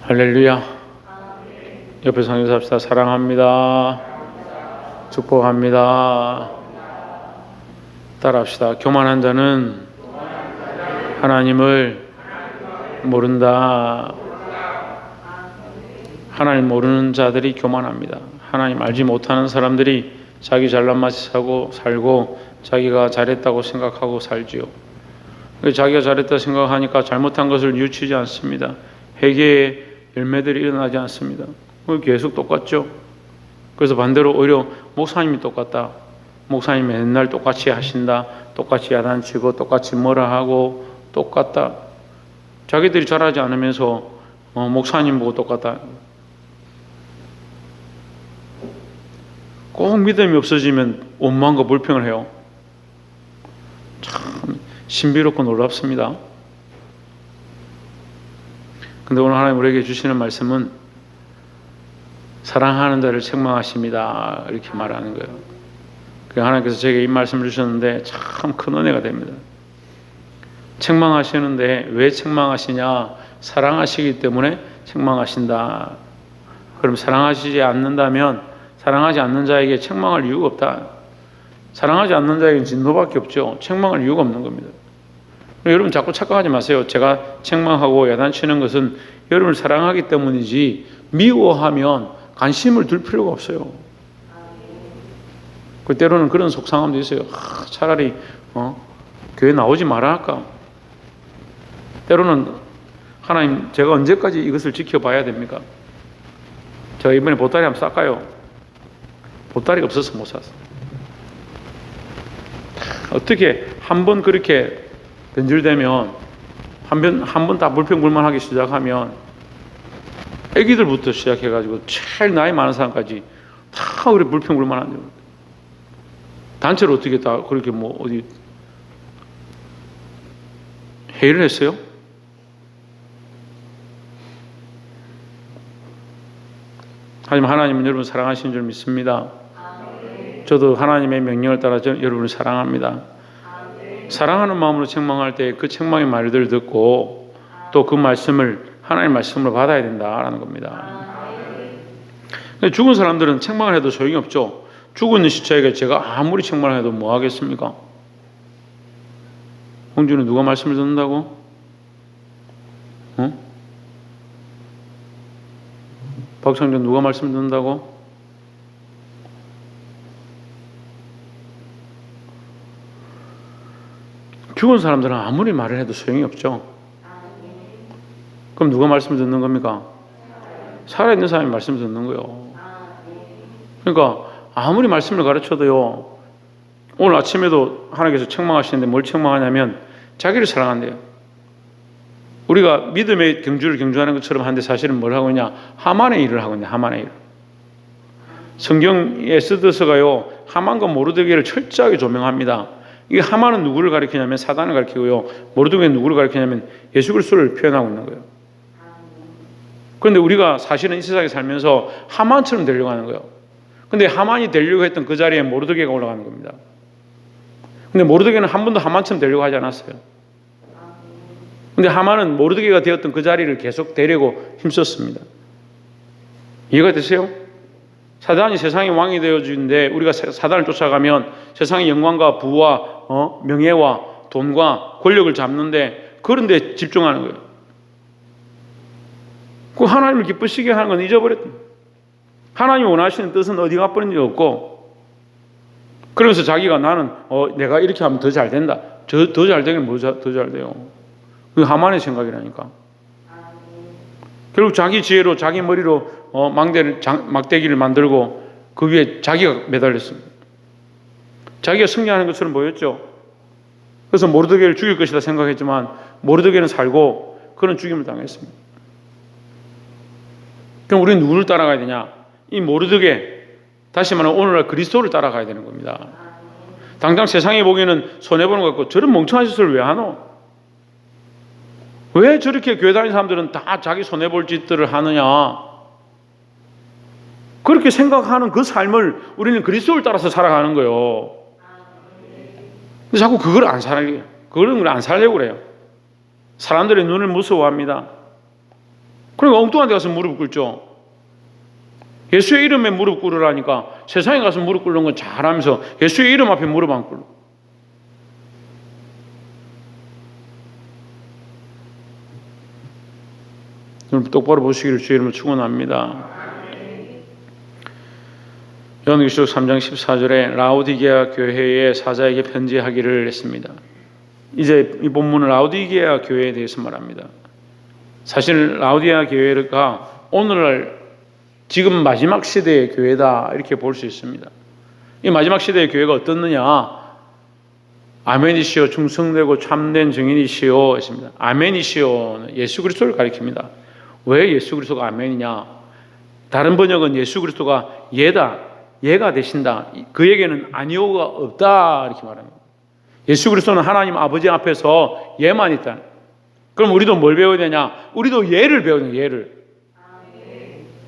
할렐루야. 옆에 상주합시다. 사랑합니다. 축복합니다. 따라합시다. 교만한 자는 하나님을 모른다. 하나님 모르는 자들이 교만합니다. 하나님 알지 못하는 사람들이 자기 잘난 맛이 살고 자기가 잘했다고 생각하고 살지요. 자기가 잘했다 생각하니까 잘못한 것을 뉘우치지 않습니다. 회개의 열매들이 일어나지 않습니다. 계속 똑같죠. 그래서 반대로 오히려 목사님이 똑같다. 목사님이 맨날 똑같이 하신다. 똑같이 야단치고 똑같이 뭐라 하고 똑같다. 자기들이 잘하지 않으면서 목사님 보고 똑같다. 꼭 믿음이 없어지면 원망과 불평을 해요. 참 신비롭고 놀랍습니다. 근데 오늘 하나님 우리에게 주시는 말씀은 사랑하는 자를 책망하십니다. 이렇게 말하는 거예요. 하나님께서 제게 이 말씀을 주셨는데 참 큰 은혜가 됩니다. 책망하시는데 왜 책망하시냐? 사랑하시기 때문에 책망하신다. 그럼 사랑하시지 않는다면 사랑하지 않는 자에게 책망할 이유가 없다. 사랑하지 않는 자에게는 진노밖에 없죠. 책망할 이유가 없는 겁니다. 여러분 자꾸 착각하지 마세요. 제가 책망하고 야단치는 것은 여러분을 사랑하기 때문이지 미워하면 관심을 둘 필요가 없어요. 때로는 그런 속상함도 있어요. 차라리 교회 나오지 말아 할까? 때로는 하나님 제가 언제까지 이것을 지켜봐야 됩니까? 제가 이번에 보따리 한번 쌀까요? 보따리가 없어서 못 샀어요. 어떻게 한 번 그렇게 변질되면 한 번 다 불평불만하기 시작하면 애기들부터 시작해가지고 제일 나이 많은 사람까지 다 그렇게 불평불만하죠. 단체로 어떻게 다 그렇게 어디 회의를 했어요? 하지만 하나님은 여러분 사랑하시는 줄 믿습니다. 저도 하나님의 명령을 따라 여러분을 사랑합니다. 사랑하는 마음으로 책망할 때 그 책망의 말들을 듣고 또 그 말씀을 하나님의 말씀으로 받아야 된다라는 겁니다. 죽은 사람들은 책망을 해도 소용이 없죠. 죽어 있는 시체에게 제가 아무리 책망을 해도 뭐 하겠습니까? 홍준은 누가 말씀을 듣는다고? 박창준 누가 말씀을 듣는다고? 죽은 사람들은 아무리 말을 해도 소용이 없죠. 그럼 누가 말씀을 듣는 겁니까? 살아있는 사람이 말씀을 듣는 거예요. 그러니까 아무리 말씀을 가르쳐도요, 오늘 아침에도 하나님께서 책망하시는데 뭘 책망하냐면 자기를 사랑한대요. 우리가 믿음의 경주를 경주하는 것처럼 하는데 사실은 뭘 하고 있냐? 하만의 일을 하고 있냐? 하만의 일. 성경에 쓰드서가요, 하만과 모르드게를 철저하게 조명합니다. 이 하만은 누구를 가리키냐면 사단을 가리키고요, 모르드게는 누구를 가리키냐면 예수 그리스도를 표현하고 있는 거예요. 그런데 우리가 사실은 이 세상에 살면서 하만처럼 되려고 하는 거예요. 근데 하만이 되려고 했던 그 자리에 모르드게가 올라가는 겁니다. 근데 모르드게는 한 번도 하만처럼 되려고 하지 않았어요. 근데 하만은 모르드게가 되었던 그 자리를 계속 되려고 힘썼습니다. 이해가 되세요? 사단이 세상의 왕이 되어주는데 우리가 사단을 쫓아가면 세상의 영광과 부와 명예와 돈과 권력을 잡는데 그런 데 집중하는 거예요. 그 하나님을 기쁘시게 하는 건 잊어버렸다. 하나님이 원하시는 뜻은 어디 가버린 적 없고, 그러면서 자기가 나는 내가 이렇게 하면 더 잘 된다. 더 잘 되긴 뭐 더 잘 돼요. 그 하만의 생각이라니까. 결국 자기 지혜로 자기 머리로 막대기를 만들고 그 위에 자기가 매달렸습니다. 자기가 승리하는 것처럼 보였죠. 그래서 모르드게를 죽일 것이다 생각했지만 모르드게는 살고 그는 죽임을 당했습니다. 그럼 우리는 누구를 따라가야 되냐? 이 모르드게, 다시 말하면 오늘날 그리스도를 따라가야 되는 겁니다. 당장 세상에 보기에는 손해보는 것 같고 저런 멍청한 짓을 왜 하노? 왜 저렇게 교회 다니는 사람들은 다 자기 손해볼 짓들을 하느냐? 그렇게 생각하는 그 삶을 우리는 그리스도를 따라서 살아가는 거예요. 근데 자꾸 그걸 안 살려고 그래요. 사람들의 눈을 무서워합니다. 그러니까 엉뚱한 데 가서 무릎 꿇죠. 예수의 이름에 무릎 꿇으라니까 세상에 가서 무릎 꿇는 건 잘하면서 예수의 이름 앞에 무릎 안 꿇고. 여러분 똑바로 보시기를 주의 이름으로 축원합니다. 요한계시록 3장 14절에 라오디게아 교회의 사자에게 편지하기를 했습니다. 이제 이 본문은 라오디게아 교회에 대해서 말합니다. 사실 라오디게아 교회가 오늘날 지금 마지막 시대의 교회다 이렇게 볼 수 있습니다. 이 마지막 시대의 교회가 어떻느냐? 아멘이시오 충성되고 참된 증인이시오 했습니다. 아멘이시오는 예수 그리스도를 가리킵니다. 왜 예수 그리스도가 아멘이냐? 다른 번역은 예수 그리스도가 예가 되신다. 그에게는 아니오가 없다 이렇게 말합니다. 예수 그리스도는 하나님 아버지 앞에서 예만 있다. 그럼 우리도 뭘 배워야 되냐? 우리도 예를 배워야 돼요. 예를.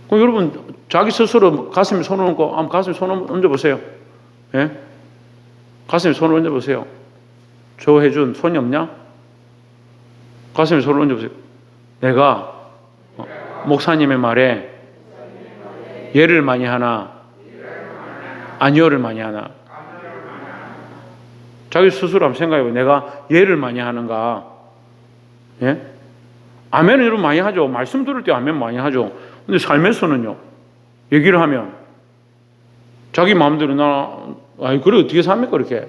그럼 여러분 자기 스스로 가슴에 손을 얹고 한번 가슴에 손을 얹어보세요. 예? 가슴에 손을 얹어보세요. 조혜준 손이 없냐? 가슴에 손을 얹어보세요. 내가 목사님의 말에 예를 많이 하나 아니오를 많이 하나. 자기 스스로 한번 생각해봐요. 내가 예를 많이 하는가? 예? 아멘은 여러분 많이 하죠. 말씀 들을 때 아멘 많이 하죠. 근데 삶에서는요, 얘기를 하면 자기 마음대로 그래 어떻게 삽니까 그렇게?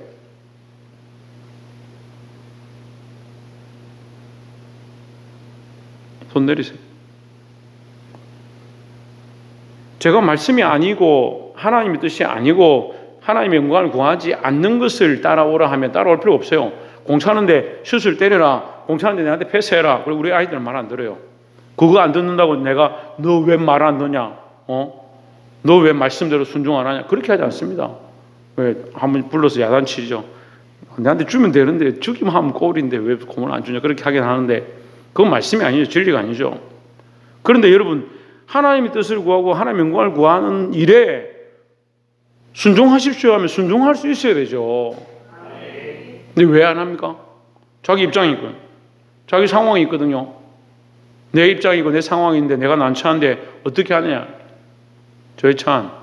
손 내리세요. 제가 말씀이 아니고 하나님의 뜻이 아니고 하나님의 영광을 구하지 않는 것을 따라오라 하면 따라올 필요 없어요. 공차하는데 슛을 때려라. 공차하는데 내한테 패스해라. 그리고 우리 아이들은 말 안 들어요. 그거 안 듣는다고 내가 너 왜 말 안 듣냐? 너 왜 말씀대로 순종 안 하냐? 그렇게 하지 않습니다. 왜 한번 불러서 야단치죠. 내한테 주면 되는데 주기만 하면 꼴인데 왜 공을 안 주냐? 그렇게 하긴 하는데 그건 말씀이 아니죠. 진리가 아니죠. 그런데 여러분 하나님의 뜻을 구하고 하나님의 영광을 구하는 일에 순종하십시오 하면 순종할 수 있어야 되죠. 근데 왜 안 합니까? 자기 입장이 있거든요. 자기 상황이 있거든요. 내 입장이고 내 상황인데 내가 난처한데 어떻게 하느냐? 조혜찬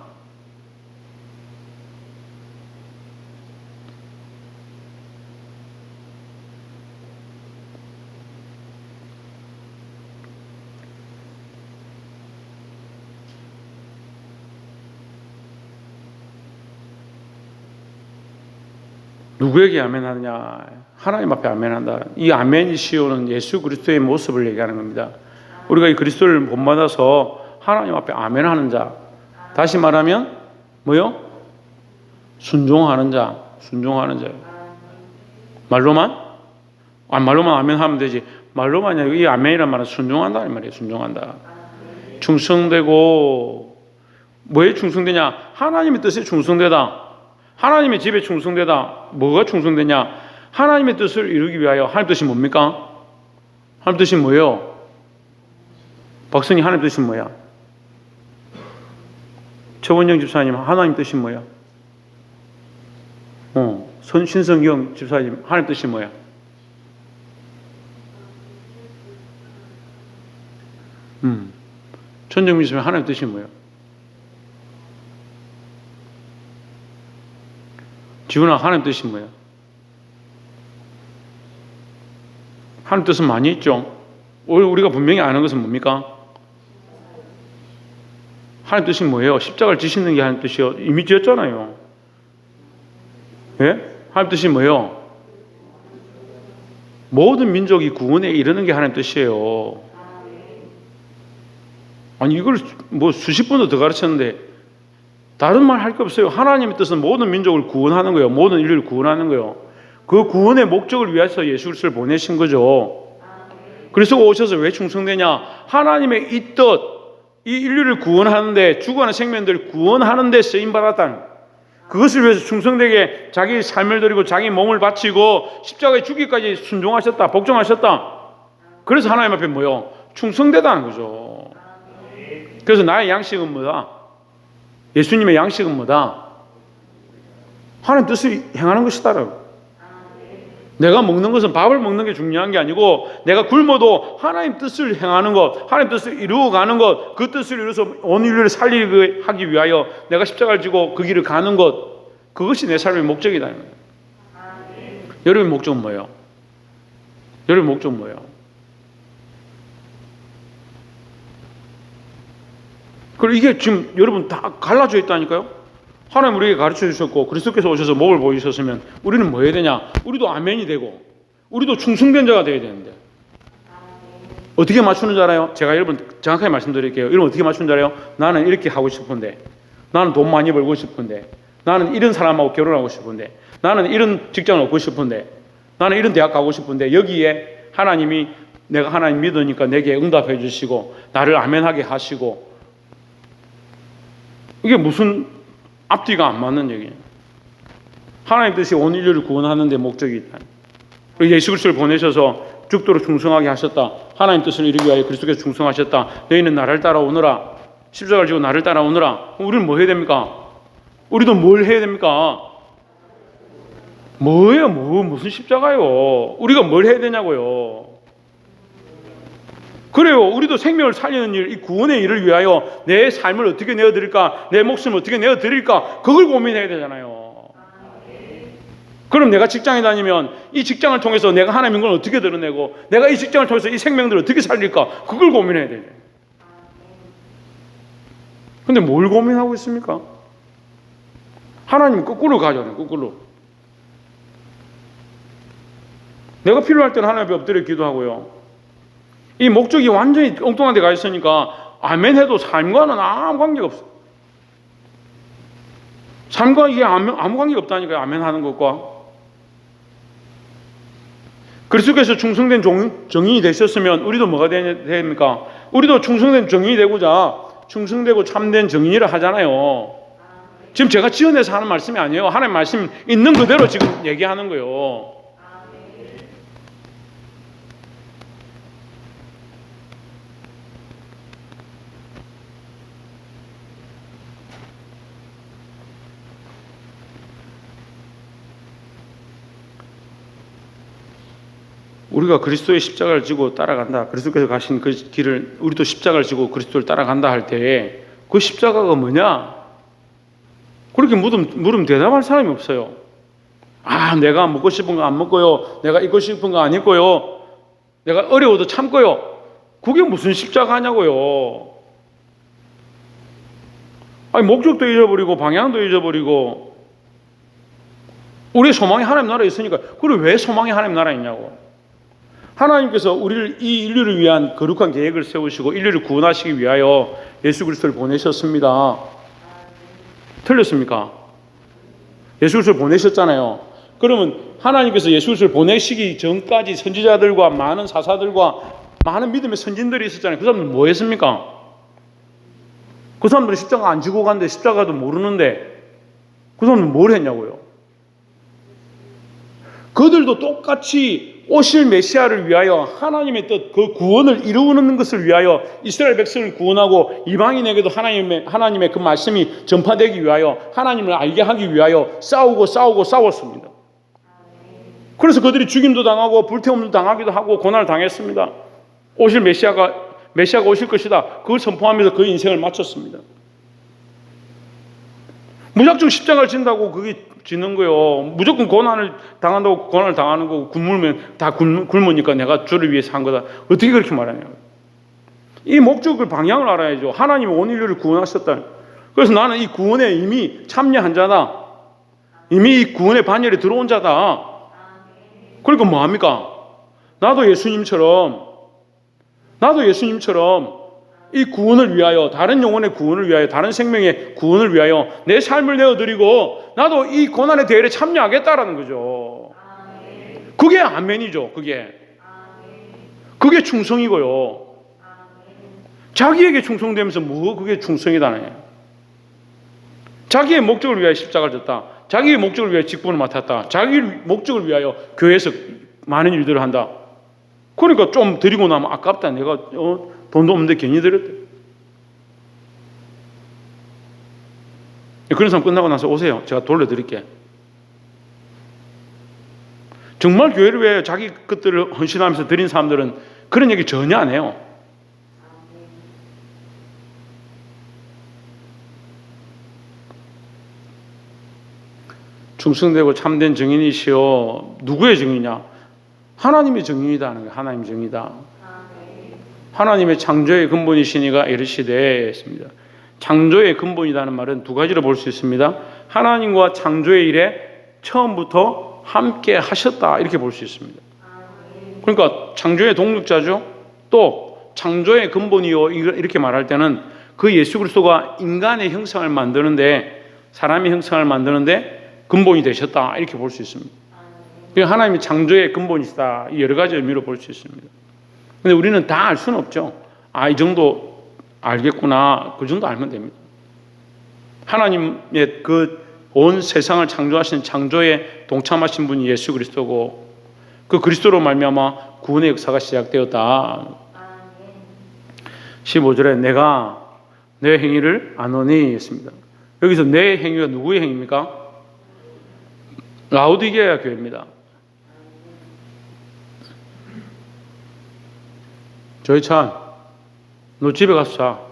누구에게 아멘하느냐? 하나님 앞에 아멘한다. 이 아멘이시오는 예수 그리스도의 모습을 얘기하는 겁니다. 우리가 이 그리스도를 본받아서 하나님 앞에 아멘하는 자. 다시 말하면 뭐요? 순종하는 자. 순종하는 자예요. 말로만? 말로만 아멘하면 되지. 말로만 아니라 이 아멘이란 말은 순종한다 이 말이에요. 순종한다. 충성되고 뭐에 충성되냐? 하나님의 뜻에 충성되다. 하나님의 집에 충성되다. 뭐가 충성되냐? 하나님의 뜻을 이루기 위하여. 하나님 뜻이 뭡니까? 하나님 뜻이 뭐예요? 박선희 하나님 뜻이 뭐야? 최원영 집사님 하나님 뜻이 뭐야? 신성경 집사님 하나님 뜻이 뭐야? 전정민 집사님 하나님 뜻이 뭐야? 지훈아 하나님 뜻이 뭐야? 하나님 뜻은 많이 있죠. 우리가 분명히 아는 것은 뭡니까? 하나님 뜻이 뭐예요? 십자가를 지시는 게 하나님 뜻이요. 이미 지었잖아요. 예? 하나님 뜻이 뭐예요? 모든 민족이 구원에 이르는 게 하나님 뜻이에요. 아니 이걸 뭐 수십 번도 더 가르쳤는데 다른 말 할 게 없어요. 하나님의 뜻은 모든 민족을 구원하는 거예요. 모든 인류를 구원하는 거예요. 그 구원의 목적을 위해서 예수 그리스도를 보내신 거죠. 그리스도가 오셔서 왜 충성되냐? 하나님의 이 뜻, 이 인류를 구원하는데 죽어가는 생명들을 구원하는 데 쓰임받았다는 그것을 위해서 충성되게 자기 삶을 드리고 자기 몸을 바치고 십자가에 죽기까지 순종하셨다. 복종하셨다. 그래서 하나님 앞에 뭐요? 충성되다는 거죠. 그래서 나의 양식은 뭐다? 예수님의 양식은 뭐다? 하나님 뜻을 행하는 것이다. 내가 먹는 것은 밥을 먹는 게 중요한 게 아니고 내가 굶어도 하나님 뜻을 행하는 것, 하나님 뜻을 이루어가는 것, 그 뜻을 이루어서 온 인류를 살리게 하기 위하여 내가 십자가를 지고 그 길을 가는 것, 그것이 내 삶의 목적이다. 여러분의 목적은 뭐예요? 여러분의 목적은 뭐예요? 그리고 이게 지금 여러분 다 갈라져 있다니까요? 하나님 우리에게 가르쳐 주셨고 그리스도께서 오셔서 목을 보이셨으면 우리는 뭐 해야 되냐? 우리도 아멘이 되고 우리도 충성된 자가 되어야 되는데 어떻게 맞추는 줄 알아요? 제가 여러분 정확하게 말씀드릴게요. 여러분 어떻게 맞추는 줄 알아요? 나는 이렇게 하고 싶은데, 나는 돈 많이 벌고 싶은데, 나는 이런 사람하고 결혼하고 싶은데, 나는 이런 직장을 얻고 싶은데, 나는 이런 대학 가고 싶은데, 여기에 하나님이 내가 하나님 믿으니까 내게 응답해 주시고 나를 아멘하게 하시고, 이게 무슨 앞뒤가 안 맞는 얘기예요. 하나님 뜻이 온 인류를 구원하는 데 목적이 있다. 예수 그리스도를 보내셔서 죽도록 충성하게 하셨다. 하나님 뜻을 이루기 위하여 그리스도께서 충성하셨다. 너희는 나를 따라오너라. 십자가를 지고 나를 따라오너라. 우리는 뭐 해야 됩니까? 우리도 뭘 해야 됩니까? 뭐예요? 무슨 십자가요? 우리가 뭘 해야 되냐고요? 그래요. 우리도 생명을 살리는 일, 이 구원의 일을 위하여 내 삶을 어떻게 내어드릴까, 내 목숨을 어떻게 내어드릴까, 그걸 고민해야 되잖아요. 그럼 내가 직장에 다니면 이 직장을 통해서 내가 하나님인 걸 어떻게 드러내고, 내가 이 직장을 통해서 이 생명들을 어떻게 살릴까, 그걸 고민해야 돼요. 근데 뭘 고민하고 있습니까? 하나님 거꾸로 가잖아요. 거꾸로. 내가 필요할 때는 하나님 앞에 엎드려 기도하고요. 이 목적이 완전히 엉뚱한 데 가 있으니까 아멘 해도 삶과는 아무 관계가 없어. 삶과 이게 아무 관계가 없다니까요. 아멘 하는 것과. 그리스도께서 충성된 정인이 되셨으면 우리도 뭐가 됩니까? 우리도 충성된 정인이 되고자 충성되고 참된 정인이라 하잖아요. 지금 제가 지어내서 하는 말씀이 아니에요. 하나님 말씀 있는 그대로 지금 얘기하는 거예요. 우리가 그리스도의 십자가를 지고 따라간다. 그리스도께서 가신 그 길을 우리도 십자가를 지고 그리스도를 따라간다 할 때 그 십자가가 뭐냐? 그렇게 물으면 대답할 사람이 없어요. 아, 내가 먹고 싶은 거 안 먹고요. 내가 입고 싶은 거 안 입고요. 내가 어려워도 참고요. 그게 무슨 십자가냐고요. 아니, 목적도 잊어버리고 방향도 잊어버리고 우리의 소망이 하나님 나라에 있으니까. 그리고 왜 소망이 하나님 나라에 있냐고. 하나님께서 우리를 이 인류를 위한 거룩한 계획을 세우시고 인류를 구원하시기 위하여 예수 그리스도를 보내셨습니다. 틀렸습니까? 예수 그리스도를 보내셨잖아요. 그러면 하나님께서 예수 그리스도를 보내시기 전까지 선지자들과 많은 사사들과 많은 믿음의 선진들이 있었잖아요. 그 사람들은 뭐 했습니까? 그 사람들은 십자가 안 지고 갔는데 십자가도 모르는데 그 사람들은 뭘 했냐고요. 그들도 똑같이 오실 메시아를 위하여 하나님의 뜻, 그 구원을 이루는 것을 위하여 이스라엘 백성을 구원하고 이방인에게도 하나님의 그 말씀이 전파되기 위하여 하나님을 알게 하기 위하여 싸웠습니다. 그래서 그들이 죽임도 당하고 불태움도 당하기도 하고 고난을 당했습니다. 오실 메시아가 오실 것이다. 그걸 선포하면서 그 인생을 마쳤습니다. 무작정 십자가를 진다고 그게 지는 거요. 무조건 고난을 당한다고 고난을 당하는 거고 굶으면 다 굶으니까 내가 주를 위해서 한 거다. 어떻게 그렇게 말하냐고. 이 목적을 방향을 알아야죠. 하나님이 온 인류를 구원하셨다. 그래서 나는 이 구원에 이미 참여한 자다. 이미 이 구원의 반열에 들어온 자다. 그러니까 뭐합니까? 나도 예수님처럼 이 구원을 위하여, 다른 영혼의 구원을 위하여, 다른 생명의 구원을 위하여 내 삶을 내어드리고 나도 이 고난의 대회에 참여하겠다라는 거죠. 그게 아멘이죠. 그게 충성이고요. 자기에게 충성되면서 뭐 그게 충성이다네. 자기의 목적을 위하여 십자가를 졌다. 자기의 목적을 위하여 직분을 맡았다. 자기 목적을 위하여 교회에서 많은 일들을 한다. 그러니까 좀 드리고 나면 아깝다. 내가 돈도 없는데 괜히 드렸대. 그런 사람 끝나고 나서 오세요. 제가 돌려드릴게. 정말 교회를 위해 자기 것들을 헌신하면서 드린 사람들은 그런 얘기 전혀 안 해요. 충성되고 참된 증인이시여. 누구의 증인이냐? 하나님의 증인이다 하는 거예요. 하나님 증인이다. 하나님의 창조의 근본이시니가 이르시되 했습니다. 창조의 근본이라는 말은 두 가지로 볼 수 있습니다. 하나님과 창조의 일에 처음부터 함께 하셨다 이렇게 볼 수 있습니다. 그러니까 창조의 동력자죠. 또 창조의 근본이요 이렇게 말할 때는 그 예수 그리스도가 인간의 형상을 만드는데, 사람의 형상을 만드는데 근본이 되셨다 이렇게 볼 수 있습니다. 하나님이 창조의 근본이시다, 여러 가지 의미로 볼 수 있습니다. 근데 우리는 다 알 수는 없죠. 이 정도 알겠구나, 그 정도 알면 됩니다. 하나님의 그 온 세상을 창조하신 창조에 동참하신 분이 예수 그리스도고, 그 그리스도로 말미암아 구원의 역사가 시작되었다. 15절에 내가 내 행위를 아노니 했습니다. 여기서 내 행위가 누구의 행위입니까? 라오디게아 교회입니다. 조희찬, 너 집에 가서 자.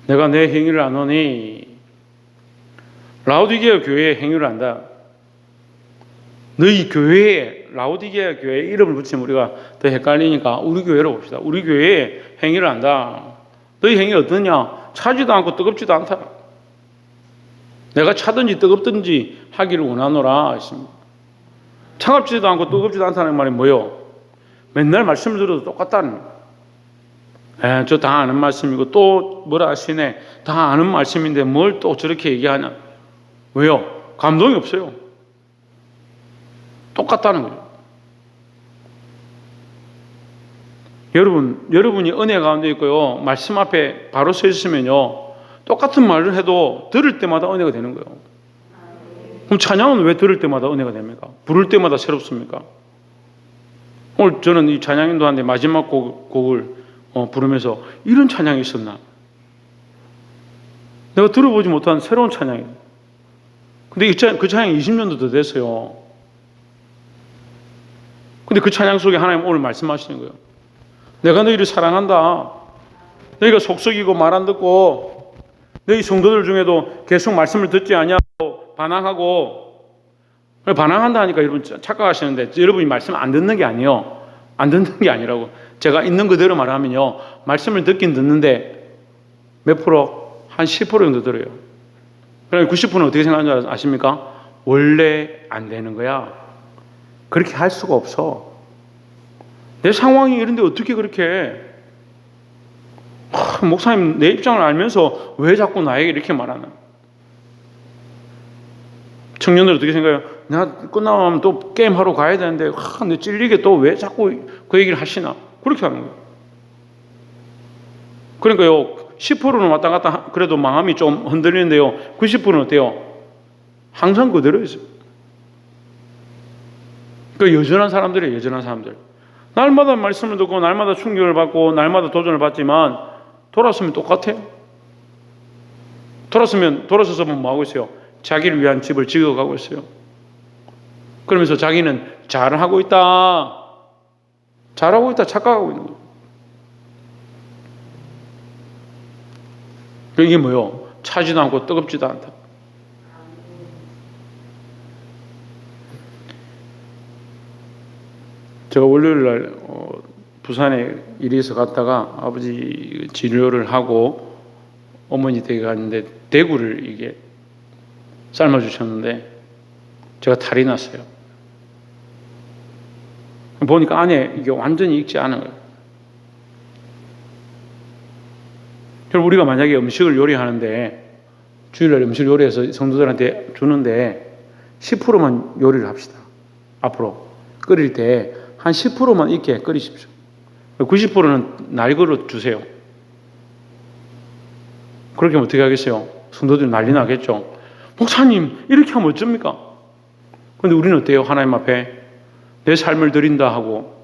내가 내 행위를 아노니. 라오디게아 교회의 행위를 안다. 너희 교회에, 라오디게아 교회에 이름을 붙이면 우리가 더 헷갈리니까 우리 교회로 봅시다. 우리 교회의 행위를 안다. 너희 행위 어떠냐? 차지도 않고 뜨겁지도 않다. 내가 차든지 뜨겁든지 하기를 원하노라 했습니다. 차갑지도 않고 뜨겁지도 않다는 말이 뭐예요? 맨날 말씀을 들어도 똑같다는 거예요. 저 다 아는 말씀이고 또 뭐라 하시네. 다 아는 말씀인데 뭘 또 저렇게 얘기하냐. 왜요? 감동이 없어요. 똑같다는 거죠. 여러분이 은혜 가운데 있고요, 말씀 앞에 바로 서 있으면요, 똑같은 말을 해도 들을 때마다 은혜가 되는 거예요. 그럼 찬양은 왜 들을 때마다 은혜가 됩니까? 부를 때마다 새롭습니까? 오늘 저는 이 찬양인도한테 마지막 곡을 부르면서 이런 찬양이 있었나? 내가 들어보지 못한 새로운 찬양이에요. 근데 그 찬양이 20년도 더 됐어요. 근데 그 찬양 속에 하나님 오늘 말씀하시는 거예요. 내가 너희를 사랑한다. 너희가 속썩이고 말 안 듣고 너희 성도들 중에도 계속 말씀을 듣지 아니하고 반항하고, 반항한다 하니까 여러분 착각하시는데 여러분이 말씀 안 듣는 게 아니에요. 안 듣는 게 아니라고. 제가 있는 그대로 말하면요, 말씀을 듣긴 듣는데 몇 프로? 한 10% 정도 들어요. 그럼 90%는 어떻게 생각하는 줄 아십니까? 원래 안 되는 거야. 그렇게 할 수가 없어. 내 상황이 이런데 어떻게 그렇게 해? 목사님 내 입장을 알면서 왜 자꾸 나에게 이렇게 말하나? 청년들 어떻게 생각해요? 나 끝나면 또 게임하러 가야 되는데 내 찔리게 또 왜 자꾸 그 얘기를 하시나? 그렇게 하는 거예요. 그러니까요, 10%는 왔다 갔다 그래도 마음이 좀 흔들리는데요, 90%는 어때요? 항상 그대로 있어요. 그 여전한 사람들이에요. 여전한 사람들. 날마다 말씀을 듣고 날마다 충격을 받고 날마다 도전을 받지만 돌아서면 똑같아요. 돌아서서 뭐 하고 있어요? 자기를 위한 집을 지어가고 있어요. 그러면서 자기는 잘하고 있다 착각하고 있는 거예요. 이게 뭐예요? 차지도 않고 뜨겁지도 않다. 제가 월요일날 부산에 일이 있어 갔다가 아버지 진료를 하고 어머니 댁에 갔는데 대구를 이게 삶아주셨는데 제가 탈이 났어요. 보니까 안에 이게 완전히 익지 않은 거예요. 그럼 우리가 만약에 음식을 요리하는데 주일날 음식을 요리해서 성도들한테 주는데 10%만 요리를 합시다. 앞으로 끓일 때 한 10%만 익게 끓이십시오. 90%는 날거로 주세요. 그렇게 하면 어떻게 하겠어요? 성도들이 난리 나겠죠. 목사님 이렇게 하면 어쩝니까? 그런데 우리는 어때요? 하나님 앞에 내 삶을 드린다 하고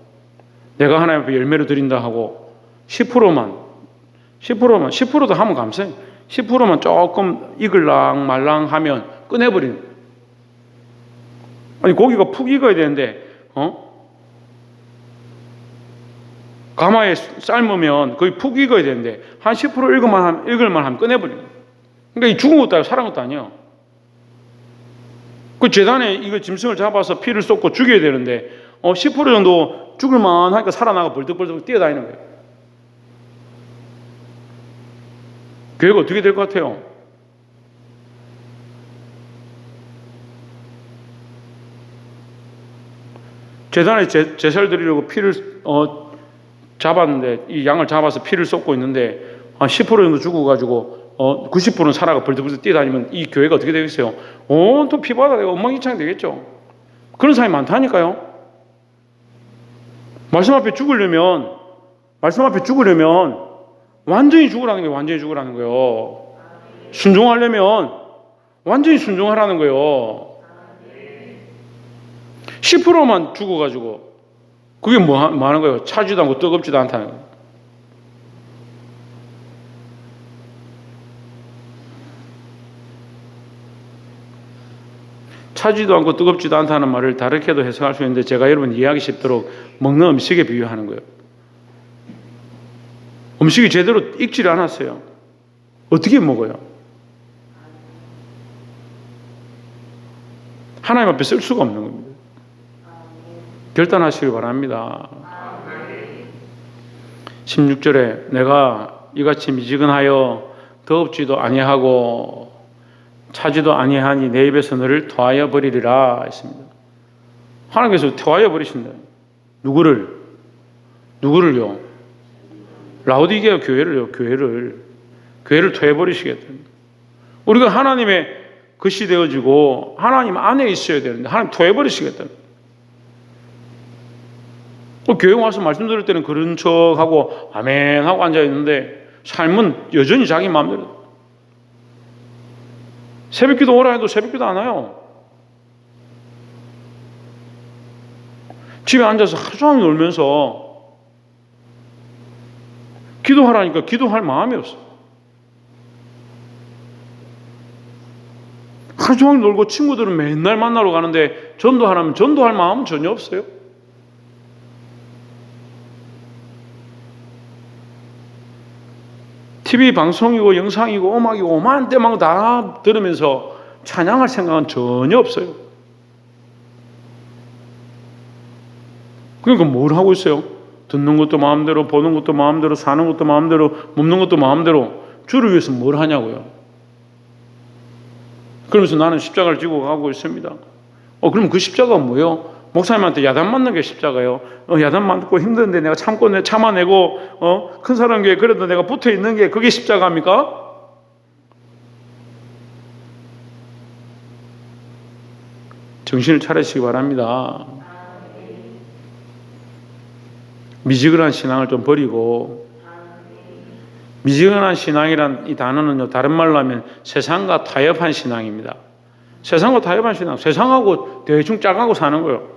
내가 하나님 앞에 열매를 드린다 하고 10%만 10%도 하면 감사해요. 10%만 조금 익을랑 말랑 하면 꺼내버리는 거예요. 아니, 고기가 푹 익어야 되는데, 가마에 삶으면 거의 푹 익어야 되는데, 한 10% 익을만 하면 꺼내버리는 거예요. 그러니까 이 죽은 것도 아니고 살아난 것도 아니에요. 그 제단에 이거 짐승을 잡아서 피를 쏟고 죽여야 되는데, 10% 정도 죽을만 하니까 살아나가 벌떡벌떡 뛰어다니는 거예요. 교회가 어떻게 될 것 같아요? 제단에 제사를 드리려고 피를 잡았는데, 이 양을 잡아서 피를 쏟고 있는데 한 10% 정도 죽어가지고 90%는 살아가 벌떡벌떡 뛰어다니면 이 교회가 어떻게 되겠어요? 온통 피바다가 엉망진창이 되겠죠. 그런 사람이 많다니까요. 말씀 앞에 죽으려면 완전히 죽으라는 거예요. 완전히 죽으라는 거예요. 순종하려면 완전히 순종하라는 거예요. 10%만 죽어가지고 그게 뭐 하는 거예요? 차지도 않고 뜨겁지도 않다는 거예요. 차지도 않고 뜨겁지도 않다는 말을 다르게도 해석할 수 있는데, 제가 여러분 이해하기 쉽도록 먹는 음식에 비유하는 거예요. 음식이 제대로 익지를 않았어요. 어떻게 먹어요? 하나님 앞에 쓸 수가 없는 겁니다. 결단하시길 바랍니다. 16절에 내가 이같이 미지근하여 더럽지도 아니하고 차지도 아니하니 내 입에서 너를 토하여 버리리라 했습니다. 하나님께서 토하여 버리신다. 누구를요? 라오디게아 교회를요. 교회를 토해 버리시겠다. 우리가 하나님의 것이 되어지고 하나님 안에 있어야 되는데 하나님 토해 버리시겠다. 교회 와서 말씀 들을 때는 그런 척하고 아멘 하고 앉아 있는데 삶은 여전히 자기 마음대로. 새벽기도 오라 해도 새벽기도 안 와요. 집에 앉아서 하루 종일 놀면서 기도하라니까 기도할 마음이 없어. 하루 종일 놀고 친구들은 맨날 만나러 가는데 전도하라면 전도할 마음은 전혀 없어요. TV 방송이고 영상이고 음악이고 오만 때만 다 들으면서 찬양할 생각은 전혀 없어요. 그러니까 뭘 하고 있어요? 듣는 것도 마음대로, 보는 것도 마음대로, 사는 것도 마음대로, 먹는 것도 마음대로. 주를 위해서 뭘 하냐고요. 그러면서 나는 십자가를 지고 가고 있습니다. 그럼 그 십자가가 뭐예요? 목사님한테 야단 맞는 게 십자가예요. 야단 맞고 힘든데 내가 참아내고 큰 사람 교회 그래도 내가 붙어 있는 게 그게 십자가입니까? 정신을 차리시기 바랍니다. 미지근한 신앙을 좀 버리고, 미지근한 신앙이란 이 단어는요, 다른 말로 하면 세상과 타협한 신앙입니다. 세상과 타협한 신앙, 세상하고 대충 짜가고 사는 거예요.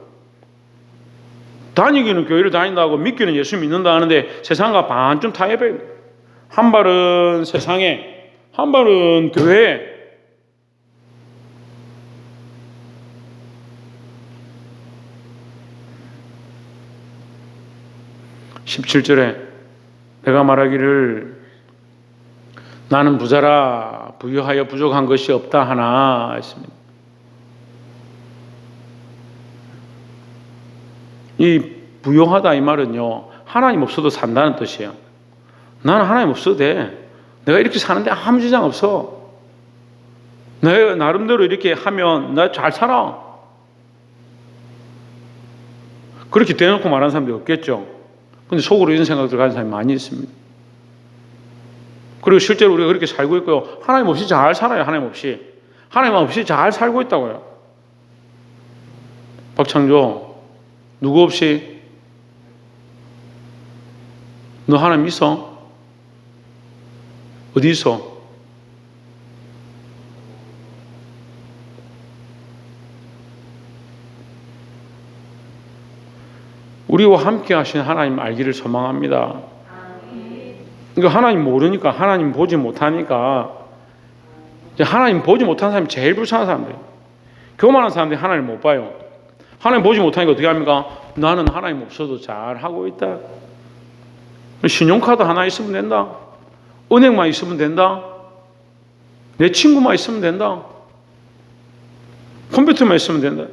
다니기는 교회를 다닌다고 믿기는 예수 믿는다 하는데 세상과 반쯤 타협해요. 한 발은 세상에, 한 발은 교회에. 17절에 내가 말하기를 나는 부자라 부유하여 부족한 것이 없다 하나 했습니다. 이 부유하다 이 말은요, 하나님 없어도 산다는 뜻이에요. 나는 하나님 없어도 돼. 내가 이렇게 사는데 아무 지장 없어. 내가 나름대로 이렇게 하면 나 잘 살아. 그렇게 대놓고 말하는 사람들이 없겠죠. 근데 속으로 이런 생각들 가진 사람이 많이 있습니다. 그리고 실제로 우리가 그렇게 살고 있고요. 하나님 없이 잘 살아요. 하나님 없이 잘 살고 있다고요. 박창조, 누구 없이? 너 하나님 있어? 어디 있어? 우리와 함께 하신 하나님 알기를 소망합니다. 그러니까 하나님 모르니까, 하나님 보지 못하니까, 이제 하나님 보지 못하는 사람이 제일 불쌍한 사람들이에요. 교만한 사람들이 하나님 못 봐요. 하나님 보지 못하니까 어떻게 합니까? 나는 하나님 없어도 잘 하고 있다. 신용카드 하나 있으면 된다. 은행만 있으면 된다. 내 친구만 있으면 된다. 컴퓨터만 있으면 된다.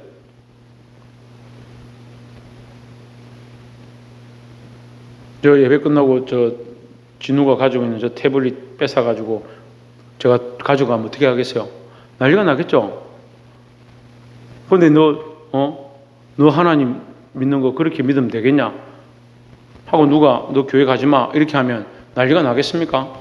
저 예배 끝나고 저 진우가 가지고 있는 저 태블릿 뺏어가지고 제가 가져가면 어떻게 하겠어요? 난리가 나겠죠? 근데 너 하나님 믿는 거 그렇게 믿으면 되겠냐? 하고 누가 너 교회 가지 마 이렇게 하면 난리가 나겠습니까?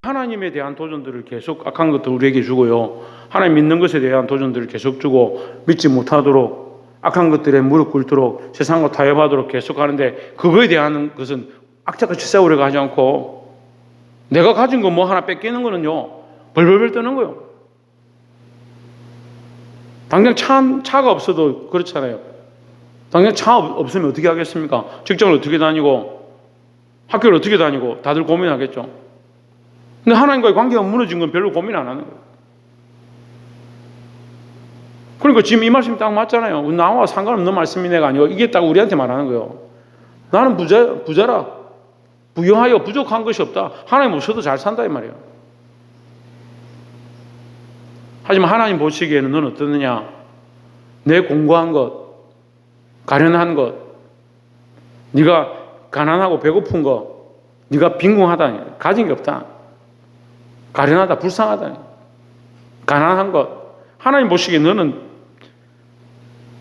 하나님에 대한 도전들을 계속 악한 것들 우리에게 주고요. 하나님 믿는 것에 대한 도전들을 계속 주고 믿지 못하도록 악한 것들에 무릎 꿇도록 세상과 타협하도록 계속 하는데 그거에 대한 것은 악자같이 싸우려고 하지 않고 내가 가진 거 뭐 하나 뺏기는 거는요. 벌벌벌 떠는 거예요. 당장 차가 없어도 그렇잖아요. 당장 차 없으면 어떻게 하겠습니까? 직장을 어떻게 다니고 학교를 어떻게 다니고 다들 고민하겠죠. 근데 하나님과의 관계가 무너진 건 별로 고민 안 하는 거예요. 그러니까 지금 이 말씀이 딱 맞잖아요. 나와 상관없는 말씀이네가 아니고 이게 딱 우리한테 말하는 거예요. 나는 부자라. 부유하여 부족한 것이 없다. 하나님 없어도 잘 산다 이 말이에요. 하지만 하나님 보시기에는 넌 어떠느냐? 내 공고한 것, 가련한 것, 네가 가난하고 배고픈 것, 네가 빈궁하다, 가진 게 없다. 가련하다, 불쌍하다. 가난한 것. 하나님 보시기에 너는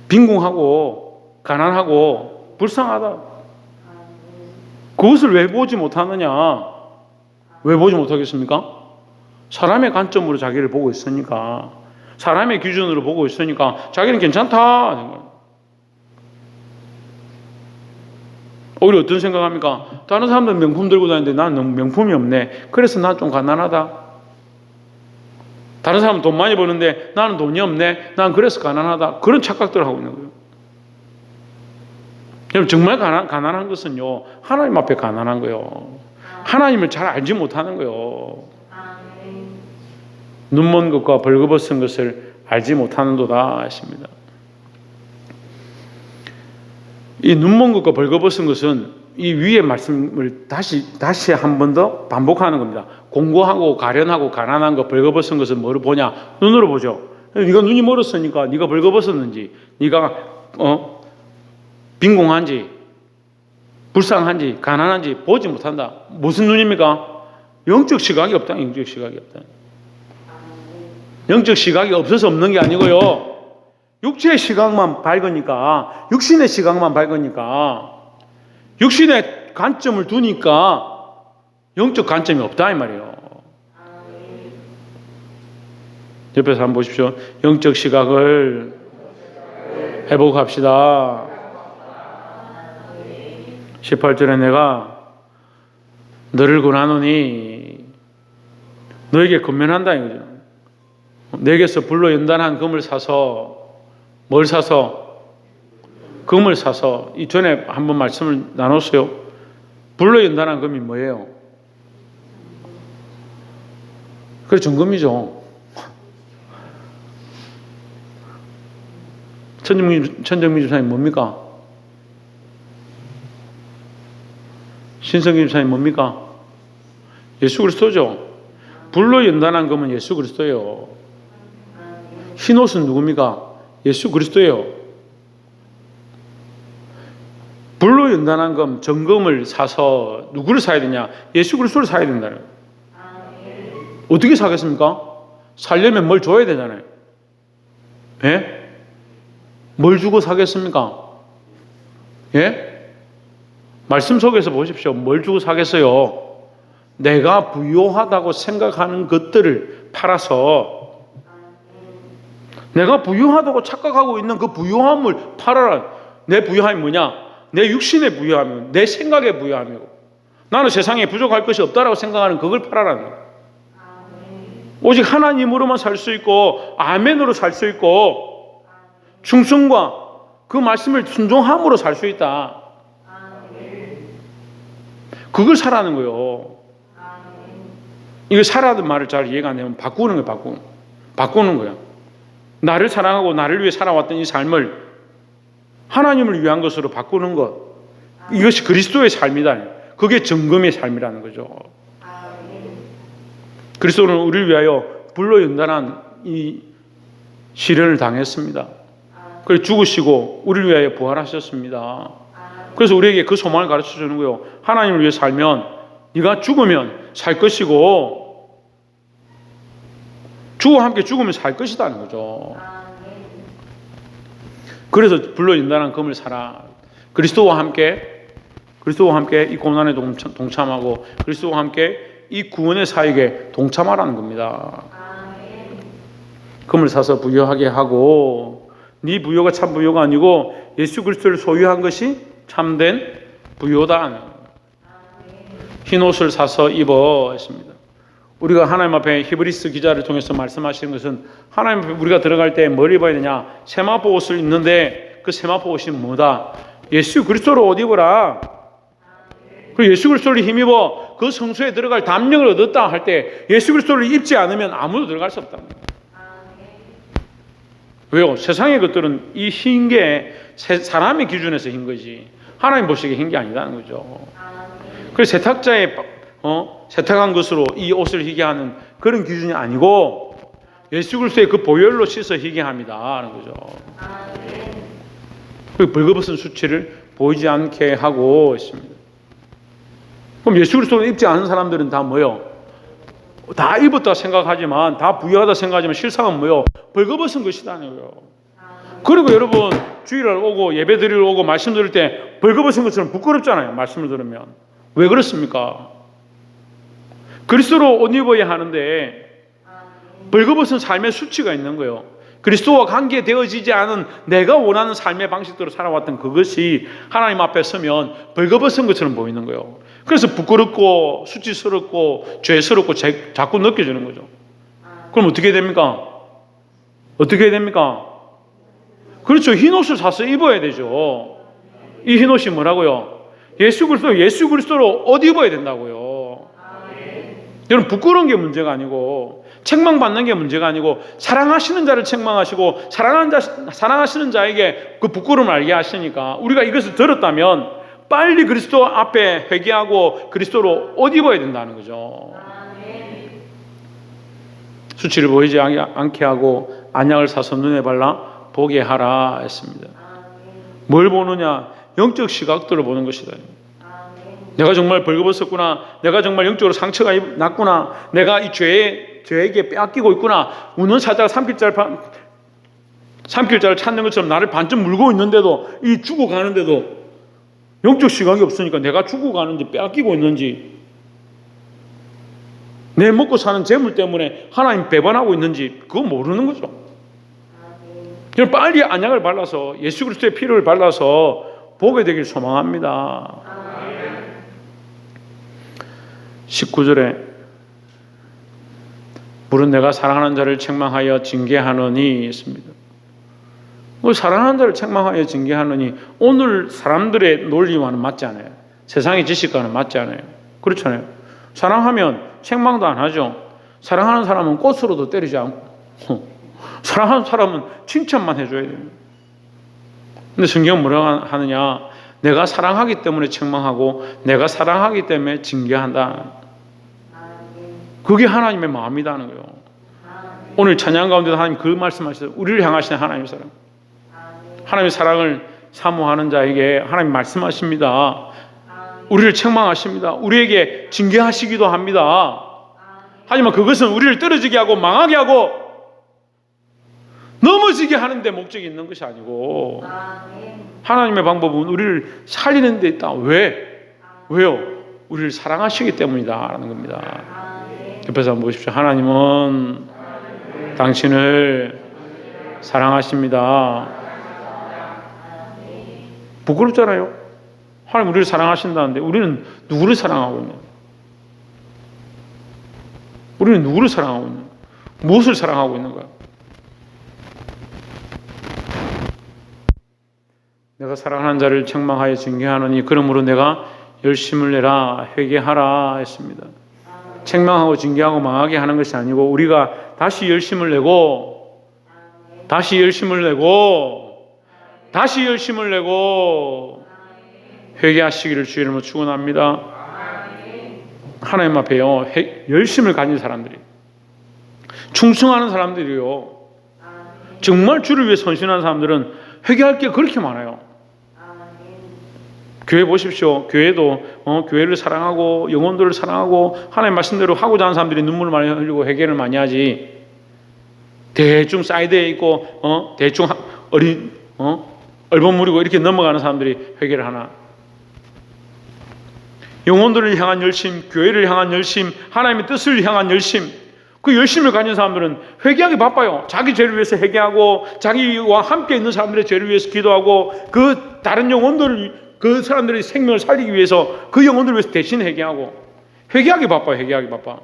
빈궁하고 가난하고 불쌍하다. 그것을 왜 보지 못하느냐? 왜 보지 못하겠습니까? 사람의 관점으로 자기를 보고 있으니까, 사람의 기준으로 보고 있으니까 자기는 괜찮다. 오히려 어떤 생각합니까? 다른 사람들은 명품 들고 다니는데 나는 너무 명품이 없네. 그래서 난 좀 가난하다. 다른 사람은 돈 많이 버는데 나는 돈이 없네. 난 그래서 가난하다. 그런 착각들을 하고 있는 거예요. 여러분 정말 가난한 것은요. 하나님 앞에 가난한 거예요. 하나님을 잘 알지 못하는 거예요. 눈먼 것과 벌거벗은 것을 알지 못하는도다 하십니다. 이 눈먼 것과 벌거벗은 것은 이 위의 말씀을 다시 한 번 더 반복하는 겁니다. 공고하고 가련하고 가난한 거 벌거벗은 것은 뭐로 보냐? 눈으로 보죠. 네가 눈이 멀었으니까 네가 벌거벗었는지, 네가 빈공한지, 불쌍한지, 가난한지 보지 못한다. 무슨 눈입니까? 영적 시각이 없다. 영적 시각이 없다. 영적 시각이 없어서 없는 게 아니고요. 육체의 시각만 밝으니까, 육신의 시각만 밝으니까, 육신의 관점을 두니까 영적 관점이 없다 이 말이에요. 옆에서 한번 보십시오. 영적 시각을 회복합시다. 18절에 내가 너를 권하노니 너에게 권면한다 이거죠. 내게서 불로 연단한 금을 사서 뭘 사서? 금을 사서 이 전에 한번 말씀을 나눴어요. 불로 연단한 금이 뭐예요? 그래 정금이죠. 천정민 집사님 뭡니까? 신성기 집사님 뭡니까? 예수 그리스도죠. 불로 연단한 금은 예수 그리스도예요. 흰옷은 누굽니까? 예수 그리스도예요. 불로 연단한 금, 정금을 사서 누구를 사야 되냐? 예수 그리스도를 사야 된다는 거예요. 어떻게 사겠습니까? 살려면 뭘 줘야 되잖아요. 예? 뭘 주고 사겠습니까? 예? 말씀 속에서 보십시오. 뭘 주고 사겠어요? 내가 부유하다고 생각하는 것들을 팔아서 내가 부유하다고 착각하고 있는 그 부유함을 팔아라. 내 부유함이 뭐냐? 내 육신의 부유함이고 내 생각의 부유함이고 나는 세상에 부족할 것이 없다라고 생각하는 그걸 팔아라는 거예요. 오직 하나님으로만 살 수 있고 아멘으로 살 수 있고 충성과 그 말씀을 순종함으로 살 수 있다. 그걸 사라는 거예요. 이거 사라는 말을 잘 이해가 안 되면 바꾸는 거예요. 바꾸는 거예요. 나를 사랑하고 나를 위해 살아왔던 이 삶을 하나님을 위한 것으로 바꾸는 것. 이것이 그리스도의 삶이다. 그게 정금의 삶이라는 거죠. 그리스도는 우리를 위하여 불로 연단한 이 시련을 당했습니다. 그래서 죽으시고 우리를 위하여 부활하셨습니다. 그래서 우리에게 그 소망을 가르쳐 주는 거예요. 하나님을 위해 살면 네가 죽으면 살 것이고 주와 함께 죽으면 살 것이라는 거죠. 그래서 불로 연단한 금을 사라. 그리스도와 함께 이 고난에 동참하고 그리스도와 함께 이 구원의 사역에 동참하라는 겁니다. 금을 사서 부유하게 하고 네 부유가 참 부유가 아니고 예수 그리스도를 소유한 것이 참된 부유다. 흰 옷을 사서 입어 했습니다. 우리가 하나님 앞에 히브리스 기자를 통해서 말씀하시는 것은 하나님 앞에 우리가 들어갈 때 뭘 입어야 되냐? 세마포 옷을 입는데 그 세마포 옷이 뭐다? 예수 그리스도로 옷 입어라. 그리고 예수 그리스도를 힘입어 그 성소에 들어갈 담력을 얻었다 할 때 예수 그리스도를 입지 않으면 아무도 들어갈 수 없답니다. 왜요? 세상의 것들은 이 흰 게 사람의 기준에서 흰 거지 하나님 보시기에 흰 게 아니라는 거죠. 그래서 세탁자의 세탁한 것으로 이 옷을 희게 하는 그런 기준이 아니고 예수 그리스도의 그 보혈로 씻어 희게 합니다 하는 거죠. 그 벌거벗은 수치를 보이지 않게 하고 있습니다. 그럼 예수 그리스도를 입지 않은 사람들은 다 뭐요? 다 입었다 생각하지만 다 부유하다 생각하지만 실상은 뭐요? 벌거벗은 것이다는 거예요. 그리고 여러분 주일날 오고 예배 드리러 오고 말씀 들을 때 벌거벗은 것처럼 부끄럽잖아요. 말씀을 들으면. 왜 그렇습니까? 그리스도로 옷 입어야 하는데 벌거벗은 삶의 수치가 있는 거예요. 그리스도와 관계되어지지 않은 내가 원하는 삶의 방식대로 살아왔던 그것이 하나님 앞에 서면 벌거벗은 것처럼 보이는 거예요. 그래서 부끄럽고 수치스럽고 죄스럽고 자꾸 느껴지는 거죠. 그럼 어떻게 됩니까? 어떻게 해야 됩니까? 그렇죠. 흰 옷을 사서 입어야 되죠. 이 흰 옷이 뭐라고요? 예수 그리스도로 옷 입어야 된다고요. 여러분 부끄러운 게 문제가 아니고 책망받는 게 문제가 아니고 사랑하시는 자를 책망하시고 사랑하시는 자에게 그 부끄러움을 알게 하시니까 우리가 이것을 들었다면 빨리 그리스도 앞에 회개하고 그리스도로 옷 입어야 된다는 거죠. 수치를 보이지 않게 하고 안약을 사서 눈에 발라 보게 하라 했습니다. 뭘 보느냐? 영적 시각들을 보는 것이다. 내가 정말 벌거벗었구나. 내가 정말 영적으로 상처가 났구나. 내가 이 죄에게 빼앗기고 있구나. 우는 사자가 삼킬자를 찾는 것처럼 나를 반쯤 물고 있는데도 이 죽어가는데도 영적 시각이 없으니까 내가 죽어가는지 빼앗기고 있는지 내 먹고 사는 재물 때문에 하나님 배반하고 있는지 그거 모르는 거죠. 그럼 빨리 안약을 발라서 예수 그리스도의 피를 발라서 보게 되길 소망합니다. 19절에 물은 내가 사랑하는 자를 책망하여 징계하느니 있습니다. 사랑하는 자를 책망하여 징계하느니 오늘 사람들의 논리와는 맞지 않아요. 세상의 지식과는 맞지 않아요. 그렇잖아요. 사랑하면 책망도 안 하죠. 사랑하는 사람은 꽃으로도 때리지 않고 사랑하는 사람은 칭찬만 해줘야 돼요. 근데 성경은 뭐라고 하느냐? 내가 사랑하기 때문에 책망하고 내가 사랑하기 때문에 징계한다. 그게 하나님의 마음이라는 거예요. 오늘 찬양 가운데도 하나님 그 말씀하셨어요. 우리를 향하시는 하나님의 사랑. 하나님의 사랑을 사모하는 자에게 하나님 말씀하십니다. 우리를 책망하십니다. 우리에게 징계하시기도 합니다. 하지만 그것은 우리를 떨어지게 하고 망하게 하고 넘어지게 하는 데 목적이 있는 것이 아니고 하나님의 방법은 우리를 살리는 데 있다. 왜요? 우리를 사랑하시기 때문이다 라는 겁니다. 옆에서 한번 보십시오. 하나님은 당신을 사랑하십니다. 부끄럽잖아요. 하나님 우리를 사랑하신다는데 우리는 누구를 사랑하고 있냐? 우리는 누구를 사랑하고 있냐? 무엇을 사랑하고 있는 거야? 내가 사랑하는 자를 책망하여 징계하느니 그러므로 내가 열심을 내라, 회개하라 했습니다. 책망하고 징계하고 망하게 하는 것이 아니고 우리가 다시 열심을 내고 다시 열심을 내고 다시 열심을 내고 회개하시기를 주의 이름으로 축원합니다. 하나님 앞에요, 열심을 가진 사람들이, 충성하는 사람들이요, 정말 주를 위해 헌신하는 사람들은 회개할 게 그렇게 많아요. 교회 보십시오. 교회도 교회를 사랑하고 영혼들을 사랑하고 하나님 말씀대로 하고자 하는 사람들이 눈물을 많이 흘리고 회개를 많이 하지, 대충 사이드에 있고 대충 얼버무리고 이렇게 넘어가는 사람들이 회개를 하나? 영혼들을 향한 열심, 교회를 향한 열심, 하나님의 뜻을 향한 열심, 그 열심을 가진 사람들은 회개하기 바빠요. 자기 죄를 위해서 회개하고 자기와 함께 있는 사람들의 죄를 위해서 기도하고 그 다른 영혼들을, 그 사람들의 생명을 살리기 위해서 그 영혼들을 위해서 대신 회개하고, 회개하기 바빠요. 회개하기 바빠.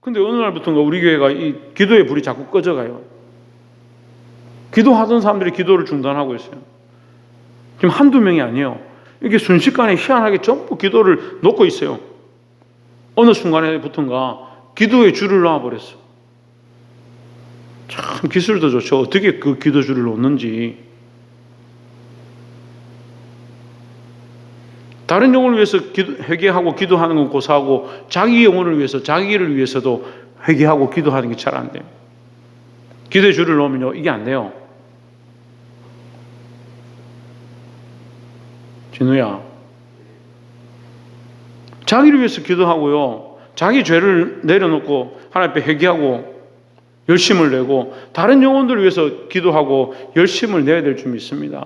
근데 어느 날부터인가 우리 교회가 이 기도의 불이 자꾸 꺼져가요. 기도하던 사람들이 기도를 중단하고 있어요. 지금 한두 명이 아니에요. 이게 순식간에 희한하게 전부 기도를 놓고 있어요. 어느 순간에부터인가 기도의 줄을 놔버렸어. 참 기술도 좋죠. 어떻게 그 기도 줄을 놓는지. 다른 영혼을 위해서 회개하고 기도하는 건 고사하고 자기 영혼을 위해서, 자기 일을 위해서도 회개하고 기도하는 게 잘 안 돼요. 기도의 줄을 놓으면요, 이게 안 돼요. 진우야, 자기를 위해서 기도하고요, 자기 죄를 내려놓고 하나님 앞에 회개하고 열심을 내고 다른 영혼들을 위해서 기도하고 열심을 내야 될 줄 믿습니다.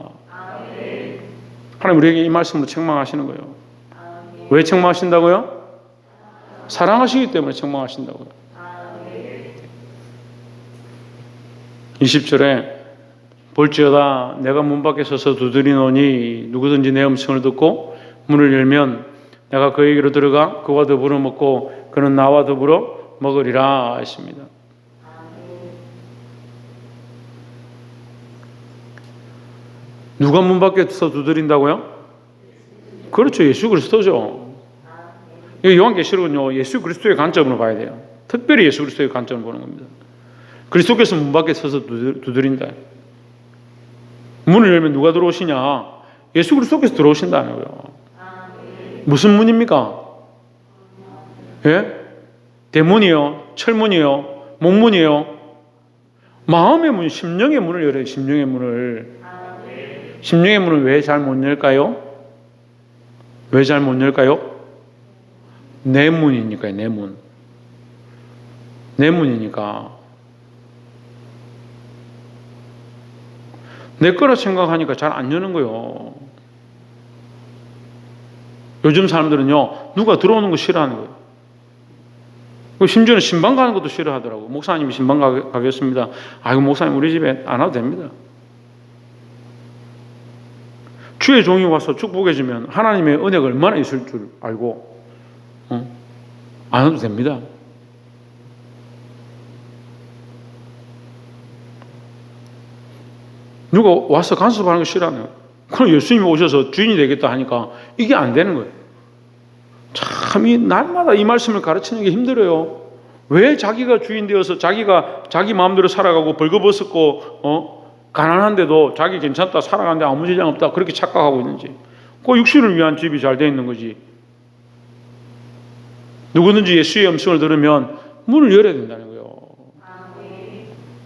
하나님 우리에게 이 말씀으로 책망하시는 거예요. 왜 책망하신다고요? 사랑하시기 때문에 책망하신다고요. 20절에 볼지어다 내가 문 밖에 서서 두드리노니 누구든지 내 음성을 듣고 문을 열면 내가 그에게로 들어가 그와 더불어 먹고 그는 나와 더불어 먹으리라 했습니다. 누가 문 밖에서 두드린다고요? 그렇죠. 예수 그리스도죠. 요한계시록은요, 예수 그리스도의 관점으로 봐야 돼요. 특별히 예수 그리스도의 관점으로 보는 겁니다. 그리스도께서 문 밖에 서서 두드린다. 문을 열면 누가 들어오시냐? 예수 그리스도께서 들어오신다는 거예요. 무슨 문입니까? 예? 대문이요? 철문이요? 목문이요? 마음의 문, 심령의 문을 열어요. 심령의 문을. 심령의 문을 왜 잘 못 열까요? 왜 잘 못 열까요? 내 문이니까요. 내 문. 내 문이니까. 내 거라 생각하니까 잘 안 여는 거예요. 요즘 사람들은요, 누가 들어오는 거 싫어하는 거예요. 심지어는 신방 가는 것도 싫어하더라고. 목사님이 신방 가겠습니다. 아이고, 목사님 우리 집에 안 와도 됩니다. 주의 종이 와서 축복해주면 하나님의 은혜가 얼마나 있을 줄 알고 안 와도 됩니다. 누가 와서 간섭하는 거 싫어하네요. 그럼 예수님이 오셔서 주인이 되겠다 하니까 이게 안 되는 거예요. 참, 이 날마다 이 말씀을 가르치는 게 힘들어요. 왜 자기가 주인 되어서 자기가 자기 마음대로 살아가고 벌거벗었고 가난한데도 자기 괜찮다, 살아가는데 아무 지장 없다, 그렇게 착각하고 있는지. 그 육신을 위한 집이 잘 되어 있는 거지. 누구든지 예수의 음성을 들으면 문을 열어야 된다는 거예요.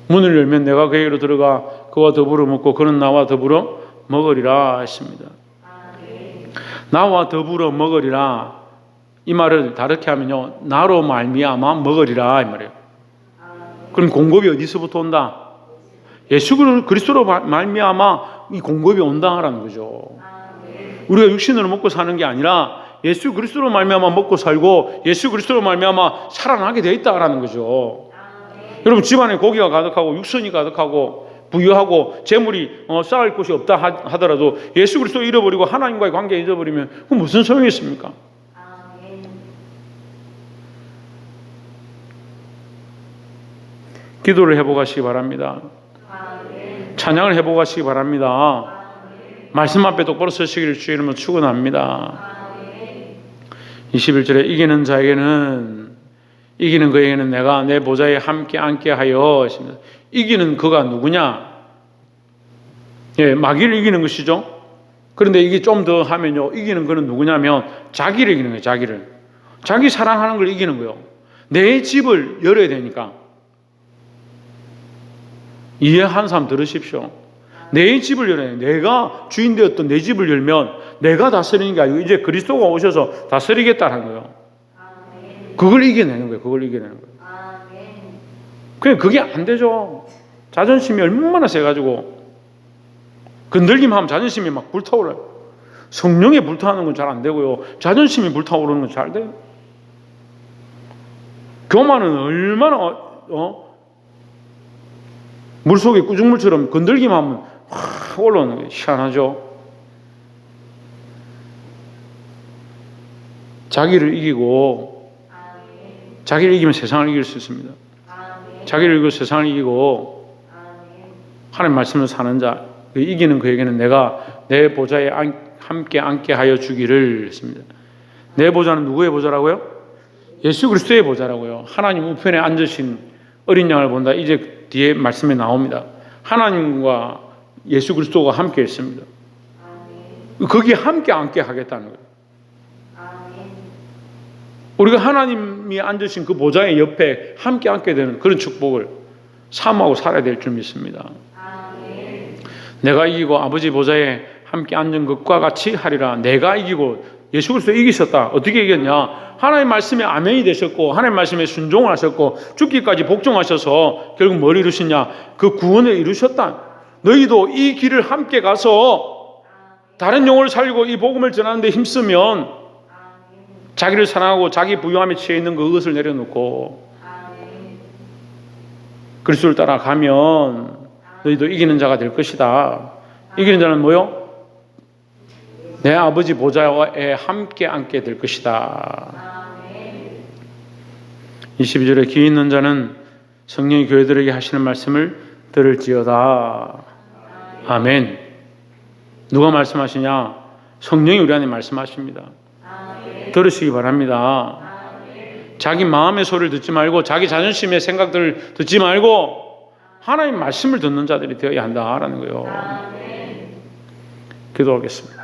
문을 열면 내가 그에게로 들어가 그와 더불어 먹고 그는 나와 더불어 먹으리라 했습니다. 나와 더불어 먹으리라, 이 말을 다르게 하면요, 나로 말미암아 먹으리라 이 말이에요. 그럼 공급이 어디서부터 온다? 예수 그리스도로 말미암아 이 공급이 온다라는 거죠. 우리가 육신으로 먹고 사는 게 아니라 예수 그리스도로 말미암아 먹고 살고 예수 그리스도로 말미암아 살아나게 돼 있다라는 거죠. 여러분, 집안에 고기가 가득하고 육선이 가득하고 부유하고 재물이 쌓을 곳이 없다 하더라도 예수 그리스도 잃어버리고 하나님과의 관계 잊어버리면 그건 무슨 소용이 있습니까? 기도를 해보시기 바랍니다. 찬양을 해보고 가시기 바랍니다. 말씀 앞에 똑바로 서시기를 주의 이름으로 축원합니다. 21절에 이기는 자에게는, 이기는 그에게는 내가 내 보좌에 함께 앉게 하여 하십니다. 이기는 그가 누구냐? 예, 마귀를 이기는 것이죠. 그런데 이게 좀 더 하면요, 이기는 그는 누구냐면 자기를 이기는 거예요. 자기를. 자기 사랑하는 걸 이기는 거예요. 내 집을 열어야 되니까. 이해한 사람 들으십시오. 내 집을 열어야 돼요. 내가 주인 되었던 내 집을 열면 내가 다스리는 게 아니고 이제 그리스도가 오셔서 다스리겠다는 거예요. 그걸 이겨내는 거예요. 그걸 이겨내는 거예요. 그냥 그게 안 되죠. 자존심이 얼마나 세가지고 건들기만 하면 자존심이 막 불타오르요. 성령에 불타오르는 건 잘 안 되고요. 자존심이 불타오르는 건 잘 돼요. 교만은 얼마나 물속에 꾸중물처럼 건들기만 하면 확 올라오는 거예요. 희한하죠. 자기를 이기고, 자기를 이기면 세상을 이길 수 있습니다. 자기를 이기고 세상을 이기고 하나님 말씀을 사는 자, 이기는 그에게는 내가 내 보좌에 함께 앉게 하여 주기를 했습니다. 내 보좌는 누구의 보좌라고요? 예수 그리스도의 보좌라고요. 하나님 우편에 앉으신 어린 양을 본다. 이제 뒤에 말씀에 나옵니다. 하나님과 예수 그리스도가 함께 했습니다. 거기에 함께 앉게 하겠다는 거예요. 우리가 하나님이 앉으신 그 보좌의 옆에 함께 앉게 되는 그런 축복을 사모하고 살아야 될 줄 믿습니다. 내가 이기고 아버지 보좌에 함께 앉은 것과 같이 하리라. 내가 이기고 예수 그리스도 이기셨다. 어떻게 이겼냐? 하나님 말씀에 아멘이 되셨고 하나님 말씀에 순종을 하셨고 죽기까지 복종하셔서 결국 뭘 이루시냐? 그 구원을 이루셨다. 너희도 이 길을 함께 가서 다른 영혼을 살리고 이 복음을 전하는 데 힘쓰면 자기를 사랑하고 자기 부유함에 취해 있는 그것을 내려놓고 그리스도를 따라가면 너희도 이기는 자가 될 것이다. 이기는 자는 뭐요? 내 아버지 보좌에 함께 앉게 될 것이다. 22절에 귀 있는 자는 성령이 교회들에게 하시는 말씀을 들을지어다. 아멘. 누가 말씀하시냐? 성령이 우리 안에 말씀하십니다. 들으시기 바랍니다. 자기 마음의 소리를 듣지 말고 자기 자존심의 생각들을 듣지 말고 하나님 말씀을 듣는 자들이 되어야 한다라는 거예요. 기도하겠습니다.